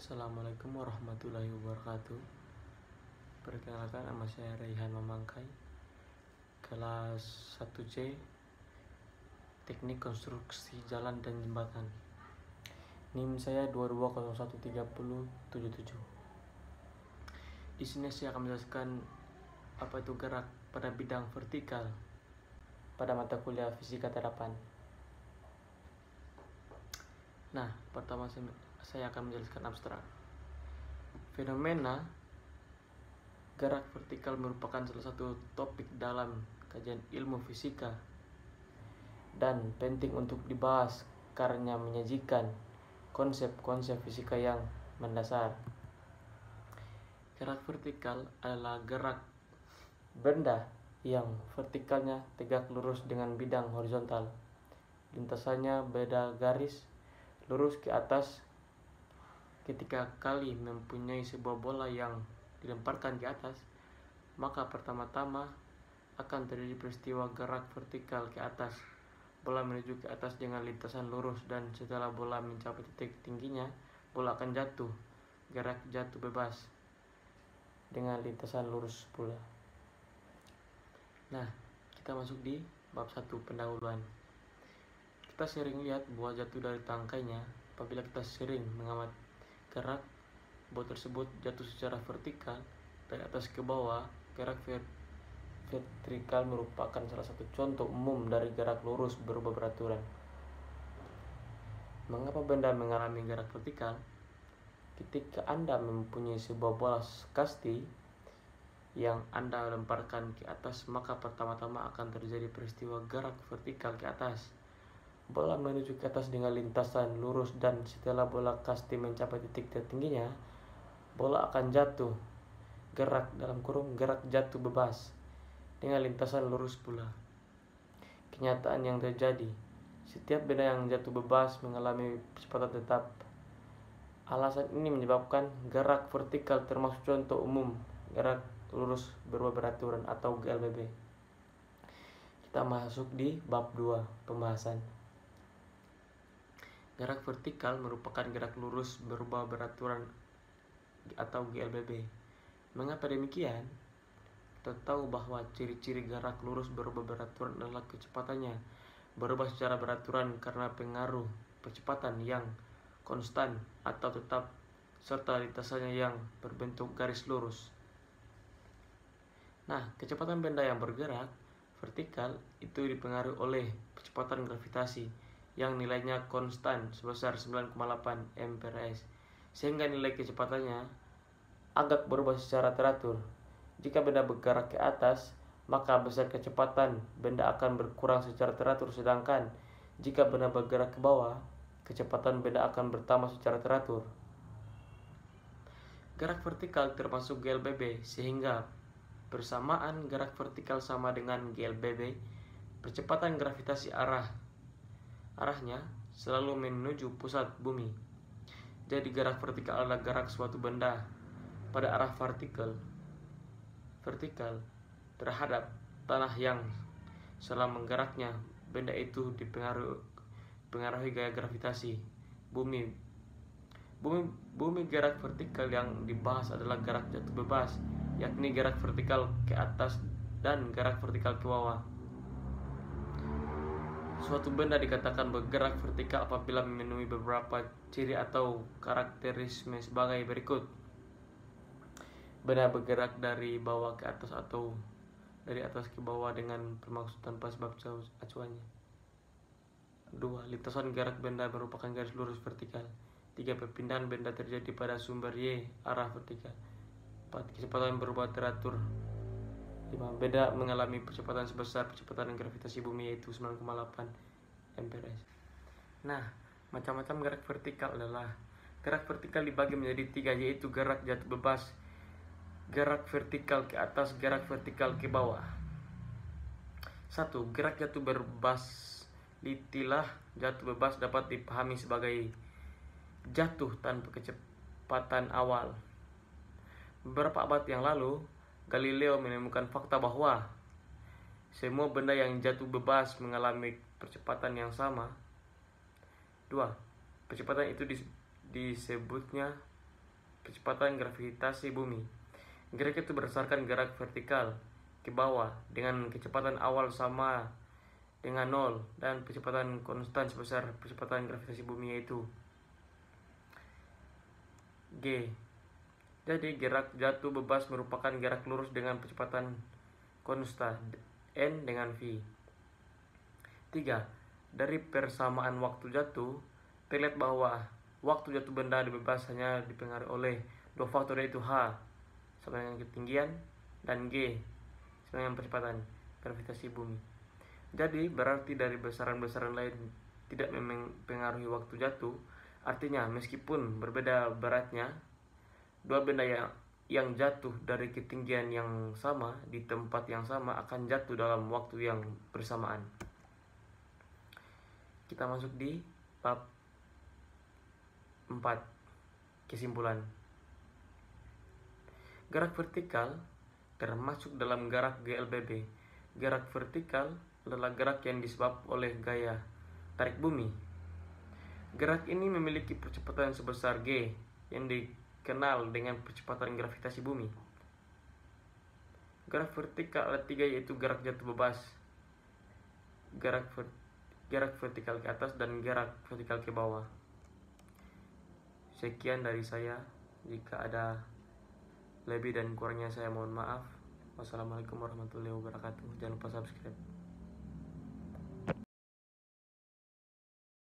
Assalamualaikum warahmatullahi wabarakatuh. Perkenalkan, nama saya Raihan Mamangkai, kelas 1C, Teknik Konstruksi Jalan dan Jembatan. NIM saya 22013077. Di sini saya akan menjelaskan apa itu gerak pada bidang vertikal pada mata kuliah fisika terapan. Nah, pertama saya akan menjelaskan abstrak. Fenomena gerak vertikal merupakan salah satu topik dalam kajian ilmu fisika dan penting untuk dibahas karena menyajikan konsep-konsep fisika yang mendasar. Gerak vertikal adalah gerak benda yang vertikalnya tegak lurus dengan bidang horizontal. Lintasannya beda garis lurus ke atas. Ketika kali mempunyai sebuah bola yang dilemparkan ke atas, maka pertama-tama akan terjadi peristiwa gerak vertikal ke atas. Bola menuju ke atas dengan lintasan lurus, dan setelah bola mencapai titik tingginya, bola akan jatuh. Gerak jatuh bebas dengan lintasan lurus pula. Nah, kita masuk di bab 1 pendahuluan. Kita sering lihat buah jatuh dari tangkainya. Apabila kita sering mengamati gerak buah tersebut jatuh secara vertikal dari atas ke bawah. Gerak vertikal merupakan salah satu contoh umum dari gerak lurus berubah beraturan. Mengapa benda mengalami gerak vertikal? Ketika Anda mempunyai sebuah bola kasti yang Anda lemparkan ke atas, maka pertama-tama akan terjadi peristiwa gerak vertikal ke atas. Bola menuju ke atas dengan lintasan lurus, dan setelah bola kasti mencapai titik tertingginya, bola akan jatuh. Gerak gerak jatuh bebas dengan lintasan lurus pula. Kenyataan yang terjadi, setiap benda yang jatuh bebas mengalami kecepatan tetap. Alasan ini menyebabkan gerak vertikal termasuk contoh umum gerak lurus berubah beraturan atau GLBB. Kita masuk di bab 2 pembahasan. Gerak vertikal merupakan gerak lurus berubah beraturan atau GLBB. Mengapa demikian? Kita tahu bahwa ciri-ciri gerak lurus berubah beraturan adalah kecepatannya berubah secara beraturan karena pengaruh kecepatan yang konstan atau tetap, serta lintasannya yang berbentuk garis lurus. Nah, kecepatan benda yang bergerak vertikal itu dipengaruhi oleh kecepatan gravitasi yang nilainya konstan sebesar 9,8 m/s, sehingga nilai kecepatannya agak berubah secara teratur. Jika benda bergerak ke atas, maka besar kecepatan benda akan berkurang secara teratur, sedangkan jika benda bergerak ke bawah, kecepatan benda akan bertambah secara teratur. Gerak vertikal termasuk GLBB, sehingga bersamaan gerak vertikal sama dengan GLBB, percepatan gravitasi arahnya selalu menuju pusat bumi. Jadi gerak vertikal adalah gerak suatu benda pada arah vertikal terhadap tanah yang selama menggeraknya benda itu dipengaruhi gaya gravitasi bumi. Bumi gerak vertikal yang dibahas adalah gerak jatuh bebas, yakni gerak vertikal ke atas dan gerak vertikal ke bawah. Suatu benda dikatakan bergerak vertikal apabila memenuhi beberapa ciri atau karakterisme sebagai berikut. Benda bergerak dari bawah ke atas atau dari atas ke bawah dengan bermaksud tanpa sebab acuannya. 2. Lintasan gerak benda merupakan garis lurus vertikal. 3. Perpindahan benda terjadi pada sumber Y arah vertikal. 4. Kecepatan berubah teratur. 5. Benda mengalami percepatan sebesar percepatan gravitasi bumi, yaitu 9,8 m/s. Nah, macam-macam gerak vertikal adalah gerak vertikal dibagi menjadi 3, yaitu gerak jatuh bebas, gerak vertikal ke atas, gerak vertikal ke bawah. 1. Gerak jatuh bebas. Litilah jatuh bebas dapat dipahami sebagai jatuh tanpa kecepatan awal. Beberapa abad yang lalu, Galileo menemukan fakta bahwa semua benda yang jatuh bebas mengalami percepatan yang sama. 2. Percepatan itu disebutnya kecepatan gravitasi bumi. Gerak itu berdasarkan gerak vertikal ke bawah dengan kecepatan awal sama dengan 0 dan kecepatan konstan sebesar kecepatan gravitasi bumi yaitu G. Jadi gerak jatuh bebas merupakan gerak lurus dengan kecepatan konstan N dengan V. 3. Dari persamaan waktu jatuh, terlihat bahwa waktu jatuh benda bebas hanya dipengaruhi oleh dua faktor yaitu H sama dengan ketinggian dan G sama dengan percepatan gravitasi bumi. Jadi berarti dari besaran-besaran lain tidak mempengaruhi waktu jatuh. Artinya meskipun berbeda beratnya, dua benda yang jatuh dari ketinggian yang sama di tempat yang sama akan jatuh dalam waktu yang bersamaan. Kita masuk di bab 4. Kesimpulan. Gerak vertikal termasuk dalam gerak GLBB. Gerak vertikal adalah gerak yang disebabkan oleh gaya tarik bumi. Gerak ini memiliki percepatan sebesar G yang dikenal dengan percepatan gravitasi bumi. Gerak vertikal ada 3 yaitu gerak jatuh bebas, gerak vertikal ke atas, dan gerak vertikal ke bawah. Sekian dari saya. Jika ada lebih dan kurangnya saya mohon maaf. Wassalamualaikum warahmatullahi wabarakatuh. Jangan lupa subscribe.